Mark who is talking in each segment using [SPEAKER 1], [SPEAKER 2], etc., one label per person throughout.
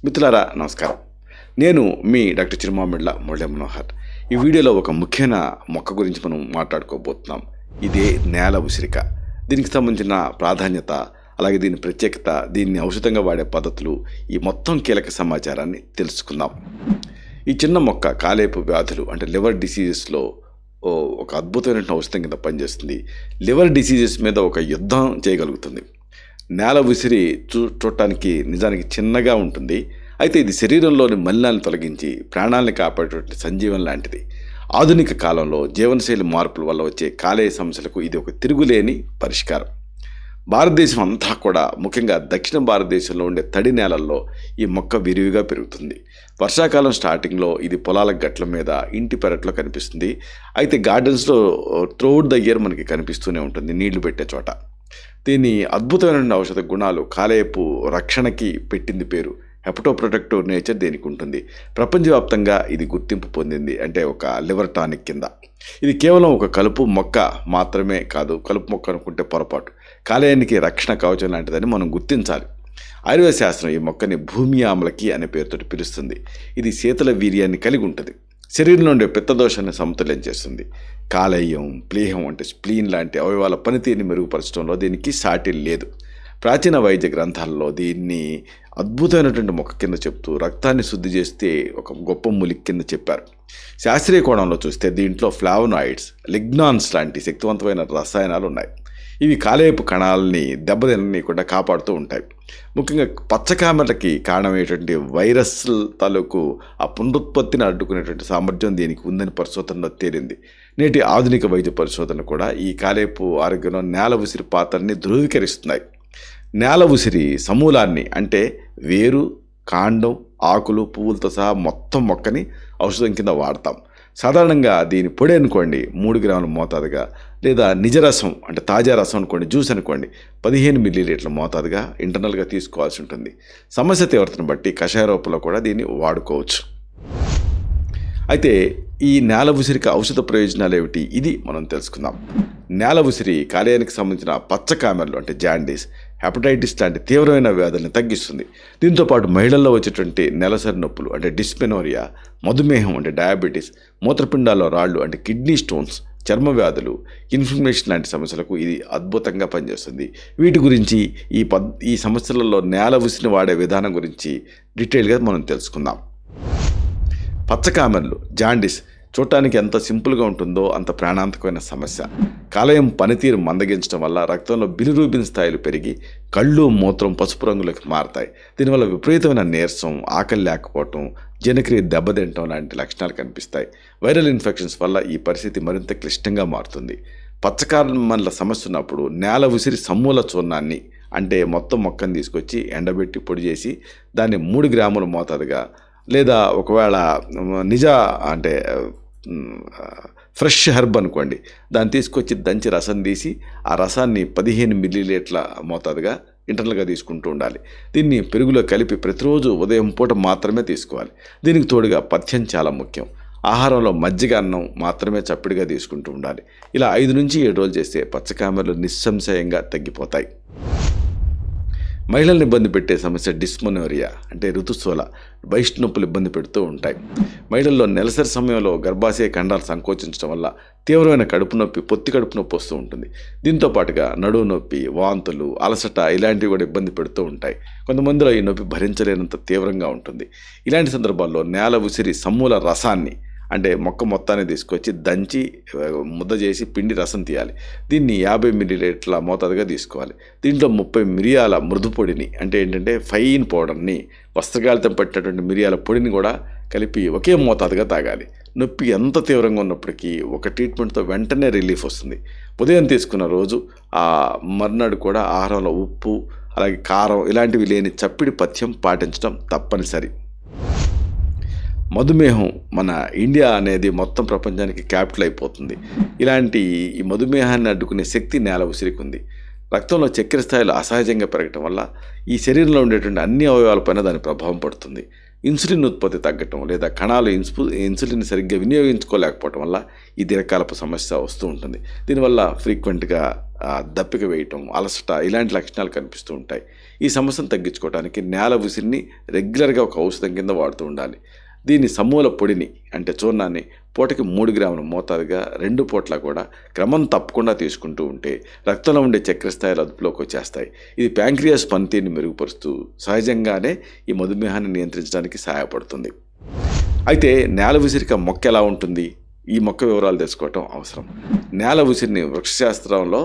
[SPEAKER 1] మిత్రులారా నమస్కారం. నేను మీ డాక్టర్ చిరుమామిళ్ళ మురళీ మనోహర్. ఈ వీడియోలో ఒక ముఖ్యమైన మొక్క గురించి మనం మాట్లాడుకోబోతున్నాం. ఇదే నేల ఉసిరిక. దీనికి సంబంధించిన ప్రాధాన్యత, అలాగే దీని ప్రత్యేకత, దీన్ని ఔషధంగా వాడే పద్ధతులు, ఈ మొత్తం కీలక సమాచారాన్ని తెలుసుకుందాం. ఈ చిన్న మొక్క కాలేపు వ్యాధులు అంటే లివర్ డిసీజెస్లో ఒక అద్భుతమైన ఔషధం కింద పనిచేస్తుంది. లివర్ డిసీజెస్ మీద ఒక యుద్ధం చేయగలుగుతుంది. నేల ఉసిరి చూడటానికి నిజానికి చిన్నగా ఉంటుంది. అయితే ఇది శరీరంలోని మలినాలను తొలగించి ప్రాణాలను కాపాడేటువంటి సంజీవం లాంటిది. ఆధునిక కాలంలో జీవనశైలి మార్పుల వల్ల వచ్చే కాలేయ సమస్యలకు ఇది ఒక తిరుగులేని పరిష్కారం. భారతదేశం అంతా కూడా, ముఖ్యంగా దక్షిణ భారతదేశంలో ఉండే తడి నేలల్లో ఈ మొక్క విరివిగా పెరుగుతుంది. వర్షాకాలం స్టార్టింగ్లో ఇది పొలాల గట్ల మీద, ఇంటి పెరట్లో కనిపిస్తుంది. అయితే గార్డెన్స్లో త్రూఅవుట్ ద ఇయర్ మనకి కనిపిస్తూనే ఉంటుంది, నీళ్లు పెట్టే చోట. దీని అద్భుతమైన ఔషధ గుణాలు, కాలేయపు రక్షణకి పెట్టింది పేరు. హెపటోప్రొటెక్టివ్ నేచర్ దీనికి ఉంటుంది. ప్రపంచవ్యాప్తంగా ఇది గుర్తింపు పొందింది. అంటే ఒక లివర్ టానిక్ కింద. ఇది కేవలం ఒక కలుపు మొక్క మాత్రమే కాదు. కలుపు మొక్క అనుకుంటే పొరపాటు. కాలేయానికి రక్షణ కవచం లాంటిదని మనం గుర్తించాలి. ఆయుర్వేద శాస్త్రం ఈ మొక్కని భూమి ఆమ్లకి అనే పేరుతో పిలుస్తుంది. ఇది శీతల వీర్యాన్ని కలిగి ఉంటుంది. శరీరంలో ఉండే పిత్తదోషాన్ని సమతుల్యం చేస్తుంది. కాలేయం, ప్లీహం అంటే స్ప్లీన్ లాంటి అవయవాల పనితీరుని మెరుగుపరచడంలో దీనికి సాటి లేదు. ప్రాచీన వైద్య గ్రంథాలలో దీన్ని అద్భుతమైనటువంటి మొక్క కింద చెప్తూ, రక్తాన్ని శుద్ధి చేస్తే ఒక గొప్ప మూలిక కింద చెప్పారు. శాస్త్రీయ కోణంలో చూస్తే దీంట్లో ఫ్లావనాయిడ్స్, లిగ్నాన్స్ లాంటి శక్తివంతమైన రసాయనాలు ఉన్నాయి. ఇవి కాలేయపు కణాలని దెబ్బతినకుండా కాపాడుతూ ఉంటాయి. ముఖ్యంగా పచ్చకామెర్లకి కారణమయ్యేటువంటి వైరస్ తాలూకు ఆ పునరుత్పత్తిని అడ్డుకునేటువంటి సామర్థ్యం దీనికి ఉందని పరిశోధనలో తేలింది. నేటి ఆధునిక వైద్య పరిశోధనలు కూడా ఈ కాలేయపు ఆరోగ్యంలో నేల ఉసిరి పాత్రని ధృవీకరిస్తున్నాయి. నేల ఉసిరి సమూలాన్ని అంటే వేరు, కాండం, ఆకులు, పువ్వులతో సహా మొత్తం మొక్కని ఔషధం కింద వాడతాం. సాధారణంగా దీని పొడి అనుకోండి 3 గ్రాముల మోతాదుగా, లేదా నిజరసం అంటే తాజా రసం అనుకోండి, జ్యూస్ అనుకోండి 15 మిల్లీలీటర్ల మోతాదుగా ఇంటర్నల్గా తీసుకోవాల్సి ఉంటుంది. సమస్య తీవ్రతను బట్టి కషాయ రూపంలో కూడా దీన్ని వాడుకోవచ్చు. అయితే ఈ నేల ఉసిరికి ఔషధ ప్రయోజనాలు ఏమిటి, ఇది మనం తెలుసుకుందాం. నేల ఉసిరి కాలేయానికి సంబంధించిన పచ్చకామెర్లు అంటే జాండీస్, హెపటైటిస్ లాంటి తీవ్రమైన వ్యాధుల్ని తగ్గిస్తుంది. దీంతోపాటు మహిళల్లో వచ్చేటువంటి నెలసరి నొప్పులు అంటే డిస్మెనోరియా, మధుమేహం అంటే డయాబెటీస్, మూత్రపిండాల్లో రాళ్ళు అంటే కిడ్నీ స్టోన్స్, చర్మ వ్యాధులు, ఇన్ఫ్లమేషన్ లాంటి సమస్యలకు ఇది అద్భుతంగా పనిచేస్తుంది. వీటి గురించి ఈ సమస్యలలో నేల ఉసిరిని వాడే విధానం గురించి డీటెయిల్గా మనం తెలుసుకుందాం. పచ్చకామెర్లు, జాండీస్ చూడటానికి ఎంత సింపుల్గా ఉంటుందో అంత ప్రాణాంతకమైన సమస్య. కాలేయం పనితీరు మందగించడం వల్ల రక్తంలో బిలిరూబిన్ స్థాయిలు పెరిగి కళ్ళు, మూత్రం పసుపు రంగులోకి మారతాయి. దీనివల్ల విపరీతమైన నీరసం, ఆకలి లేకపోవటం, జీర్ణక్రియ దెబ్బతింటం లాంటి లక్షణాలు కనిపిస్తాయి. వైరల్ ఇన్ఫెక్షన్స్ వల్ల ఈ పరిస్థితి మరింత క్లిష్టంగా మారుతుంది. పచ్చకామెర్ల సమస్య ఉన్నప్పుడు నేల ఉసిరి సమూల చూర్ణాన్ని అంటే మొత్తం మొక్కను తీసుకొచ్చి ఎండబెట్టి పొడి చేసి దాన్ని 3 గ్రాముల మోతాదుగా, లేదా ఒకవేళ అంటే ఫ్రెష్ హెర్బ్ అనుకోండి, దాన్ని తీసుకొచ్చి దంచి రసం తీసి ఆ రసాన్ని 15 మిల్లీలీటర్ల మోతాదుగా ఇంటర్నల్గా తీసుకుంటూ ఉండాలి. దీన్ని పెరుగులో కలిపి ప్రతిరోజు ఉదయం పూట మాత్రమే తీసుకోవాలి. దీనికి తోడుగా పథ్యం చాలా ముఖ్యం. ఆహారంలో మజ్జిగ, అన్నం మాత్రమే చప్పిడిగా తీసుకుంటూ ఉండాలి. ఇలా 5 నుంచి 7 రోజులు చేస్తే పచ్చకామెర్లు నిస్సంశయంగా తగ్గిపోతాయి. మహిళలను ఇబ్బంది పెట్టే సమస్య డిస్మెనోరియా అంటే ఋతుస్వల, బహిష్టు నొప్పులు ఇబ్బంది పెడుతూ ఉంటాయి. మహిళల్లో నెలసరి సమయంలో గర్భాశయ ఖండాలు సంకోచించడం వల్ల తీవ్రమైన కడుపు నొప్పి, పొత్తి కడుపు నొప్పి వస్తూ ఉంటుంది. దీంతో పాటుగా నడుము నొప్పి, వాంతులు, అలసట ఇలాంటివి కూడా ఇబ్బంది పెడుతూ ఉంటాయి. కొంతమందిలో ఈ నొప్పి భరించలేనంత తీవ్రంగా ఉంటుంది. ఇలాంటి సందర్భాల్లో నేల ఉసిరి సమూల రసాన్ని అంటే మొక్క మొత్తాన్ని తీసుకొచ్చి దంచి ముద్ద చేసి పిండి రసం తీయాలి. దీన్ని 50 మిల్లీలీటర్ల మోతాదుగా తీసుకోవాలి. దీంట్లో 30 మిరియాల మృదు పొడిని అంటే ఏంటంటే ఫైన్ పౌడర్ని, వస్త్రగాలితం పట్టినటువంటి మిరియాల పొడిని కూడా కలిపి ఒకే మోతాదుగా తాగాలి. నొప్పి ఎంత తీవ్రంగా ఉన్నప్పటికీ ఒక ట్రీట్మెంట్తో వెంటనే రిలీఫ్ వస్తుంది. ఉదయం తీసుకున్న రోజు ఆ మర్నాడు కూడా ఆహారంలో ఉప్పు, అలాగే కారం ఇలాంటివి లేని చప్పిడి పథ్యం పాటించడం తప్పనిసరి. మధుమేహం, మన ఇండియా అనేది మొత్తం ప్రపంచానికి క్యాపిటల్ అయిపోతుంది. ఇలాంటి ఈ మధుమేహాన్ని అడ్డుకునే శక్తి నేల ఉసిరికి ఉంది. రక్తంలో చక్కెర స్థాయిలు అసహజంగా పెరగటం వల్ల ఈ శరీరంలో ఉండేటువంటి అన్ని అవయవాలపైన దాని ప్రభావం పడుతుంది. ఇన్సులిన్ ఉత్పత్తి తగ్గటం లేదా కణాలు ఇన్సులిన్ సరిగ్గా వినియోగించుకోలేకపోవటం వల్ల ఈ దీర్ఘకాలపు సమస్య వస్తూ ఉంటుంది. దీనివల్ల ఫ్రీక్వెంట్గా దప్పిక వేయటం, అలసట ఇలాంటి లక్షణాలు కనిపిస్తూ ఉంటాయి. ఈ సమస్యను తగ్గించుకోవడానికి నేల ఉసిరిని రెగ్యులర్గా ఒక ఔషధం కింద వాడుతూ ఉండాలి. దీని సమూల పొడిని అంటే చూర్ణాన్ని పూటకి 3 గ్రాముల మోతాదుగా 2 పూట్ల కూడా క్రమం తప్పకుండా తీసుకుంటూ ఉంటే రక్తంలో ఉండే చక్కెర స్థాయిలు అదుపులోకి వచ్చేస్తాయి. ఇది ప్యాంక్రియాస్ పనితీరుని మెరుగుపరుస్తూ సహజంగానే ఈ మధుమేహాన్ని నియంత్రించడానికి సహాయపడుతుంది. అయితే నేల ఉసిరిక మొక్క ఎలా ఉంటుంది? ఈ మొక్క వివరాలు తెలుసుకోవటం అవసరం. నేల ఉసిరిని వృక్షశాస్త్రంలో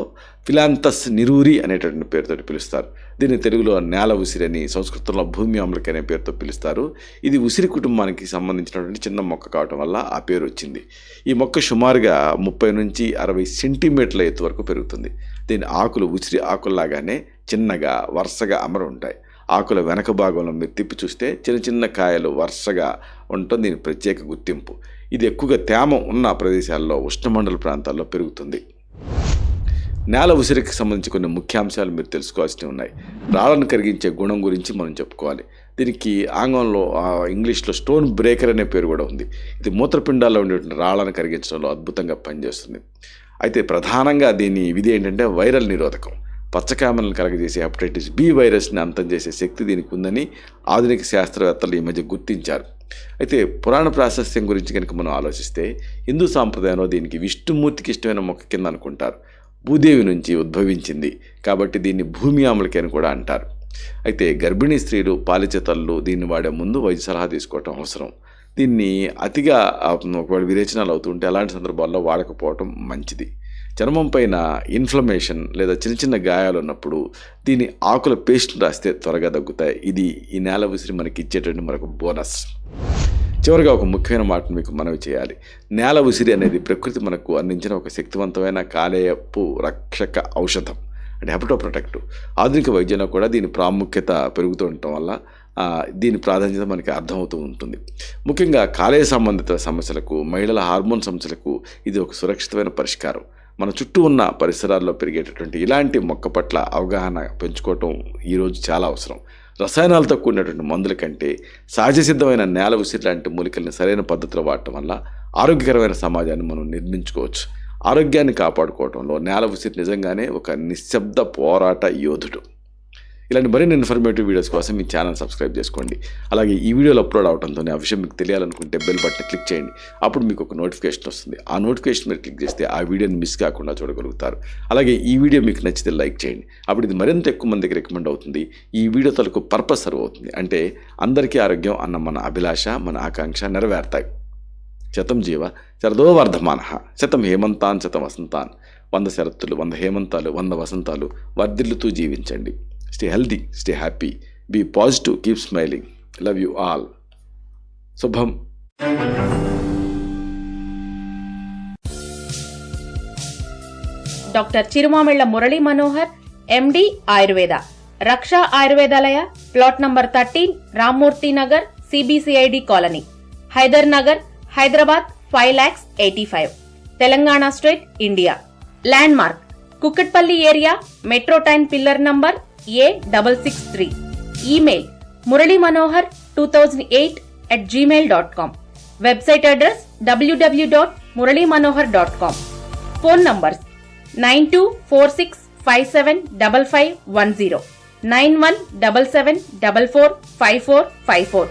[SPEAKER 1] ఫిలాంతస్ నిరూరి అనేటువంటి పేరుతో పిలుస్తారు. దీన్ని తెలుగులో నేల ఉసిరి అని, సంస్కృతంలో భూమి ఆమ్లకి అనే పేరుతో పిలుస్తారు. ఇది ఉసిరి కుటుంబానికి సంబంధించినటువంటి చిన్న మొక్క కావటం వల్ల ఆ పేరు వచ్చింది. ఈ మొక్క సుమారుగా 30 నుంచి 60 సెంటీమీటర్ల ఎత్తు వరకు పెరుగుతుంది. దీని ఆకులు ఉసిరి ఆకుల్లాగానే చిన్నగా వరుసగా అమరు ఉంటాయి. ఆకుల వెనక భాగంలో మీరు తిప్పి చూస్తే చిన్న చిన్న కాయలు వరుసగా ఉండటం దీని ప్రత్యేక గుర్తింపు. ఇది ఎక్కువగా తేమ ఉన్న ప్రదేశాల్లో, ఉష్ణమండల ప్రాంతాల్లో పెరుగుతుంది. నేల ఉసిరికి సంబంధించి కొన్ని ముఖ్యాంశాలు మీరు తెలుసుకోవాల్సినవి ఉన్నాయి. రాళ్ళను కరిగించే గుణం గురించి మనం చెప్పుకోవాలి. దీనికి ఆంగ్లంలో ఇంగ్లీష్లో స్టోన్ బ్రేకర్ అనే పేరు కూడా ఉంది. ఇది మూత్రపిండాల్లో ఉండేటువంటి రాళ్ళను కరిగించడంలో అద్భుతంగా పనిచేస్తుంది. అయితే ప్రధానంగా దీని విధి ఏంటంటే వైరల్ నిరోధకం. పచ్చకామెలను కలగజేసే హెపటైటిస్ బి వైరస్ని అంతం చేసే శక్తి దీనికి ఉందని ఆధునిక శాస్త్రవేత్తలు ఈ మధ్య గుర్తించారు. అయితే పురాణ ప్రాశస్త్యం గురించి కనుక మనం ఆలోచిస్తే హిందూ సాంప్రదాయంలో దీనికి విష్ణుమూర్తికి ఇష్టమైన మొక్క కింద అనుకుంటారు. భూదేవి నుంచి ఉద్భవించింది కాబట్టి దీన్ని భూమి ఆమ్లకి అని కూడా అంటారు. అయితే గర్భిణీ స్త్రీలు, పాలిచ్చే తల్లులు దీన్ని వాడే ముందు వైద్య సలహా తీసుకోవటం అవసరం. దీన్ని అతిగా ఒకవేళ విరేచనాలు అవుతుంటే అలాంటి సందర్భాల్లో వాడకపోవటం మంచిది. చర్మం పైన ఇన్ఫ్లమేషన్ లేదా చిన్న చిన్న గాయాలు ఉన్నప్పుడు దీని ఆకుల పేస్ట్ రాస్తే త్వరగా తగ్గుతాయి. ఇది ఈ నేల ఉసిరి మనకి ఇచ్చేటువంటి మరొక బోనస్. చివరిగా ఒక ముఖ్యమైన మాటను మీకు మనవి చేయాలి. నేల ఉసిరి అనేది ప్రకృతి మనకు అందించిన ఒక శక్తివంతమైన కాలేయపు రక్షక ఔషధం అంటే హెపటోప్రొటెక్టివ్. ఆధునిక వైద్యంలో కూడా దీని ప్రాముఖ్యత పెరుగుతూ ఉండటం వల్ల దీని ప్రాధాన్యత మనకి అర్థమవుతూ ఉంటుంది. ముఖ్యంగా కాలేయ సంబంధిత సమస్యలకు, మహిళల హార్మోన్ సమస్యలకు ఇది ఒక సురక్షితమైన పరిష్కారం. మన చుట్టూ ఉన్న పరిసరాల్లో పెరిగేటటువంటి ఇలాంటి మొక్క పట్ల అవగాహన పెంచుకోవటం ఈరోజు చాలా అవసరం. రసాయనాలతో కూడినటువంటి మందుల కంటే సహజ సిద్ధమైన నేల ఉసిరి లాంటి మూలికల్ని సరైన పద్ధతిలో వాడటం వల్ల ఆరోగ్యకరమైన సమాజాన్ని మనం నిర్మించుకోవచ్చు. ఆరోగ్యాన్ని కాపాడుకోవడంలో నేల ఉసిరి నిజంగానే ఒక నిశ్శబ్ద పోరాట యోధుడు. ఇలాంటి మరిన్ని ఇన్ఫర్మేటివ్ వీడియోస్ కోసం మీ ఛానల్ సబ్స్క్రైబ్ చేసుకోండి. అలాగే ఈ వీడియోలో అప్లోడ్ అవడంతో ఆ విషయం మీకు తెలియాలనుకుంటే బెల్ బటన్ క్లిక్ చేయండి. అప్పుడు మీకు ఒక నోటిఫికేషన్ వస్తుంది. ఆ నోటిఫికేషన్ మీరు క్లిక్ చేస్తే ఆ వీడియోని మిస్ కాకుండా చూడగలుగుతారు. అలాగే ఈ వీడియో మీకు నచ్చితే లైక్ చేయండి. అప్పుడు ఇది మరింత ఎక్కువ మందికి రికమెండ్ అవుతుంది. ఈ వీడియో తలకు పర్పస్ సర్వ్ అవుతుంది. అంటే అందరికీ ఆరోగ్యం అన్న మన అభిలాష, మన ఆకాంక్ష నెరవేరుతాయి. శతం జీవ శరదో వర్ధమానః, శతం హేమంతాన్ శతం వసంతాన్. 100 శరత్తులు, 100 హేమంతాలు, 100 వసంతాలు వర్ధిల్లుతూ జీవించండి. Stay healthy, stay happy, be positive, keep smiling. Love you all. Subham.
[SPEAKER 2] Doctor Chirumamilla Murali Manohar, MD Ayurveda, Raksha Ayurvedalaya, plot number 13, Rammurthy Nagar, CBCID colony, Hyder Nagar, Hyderabad 5,85,000, Telangana state, India. Landmark Kukatpally area, metro train pillar number A663. Email muralymanohar2008@gmail.com. Website address www.muralymanohar.com. Phone numbers 9246575510, 9177445454.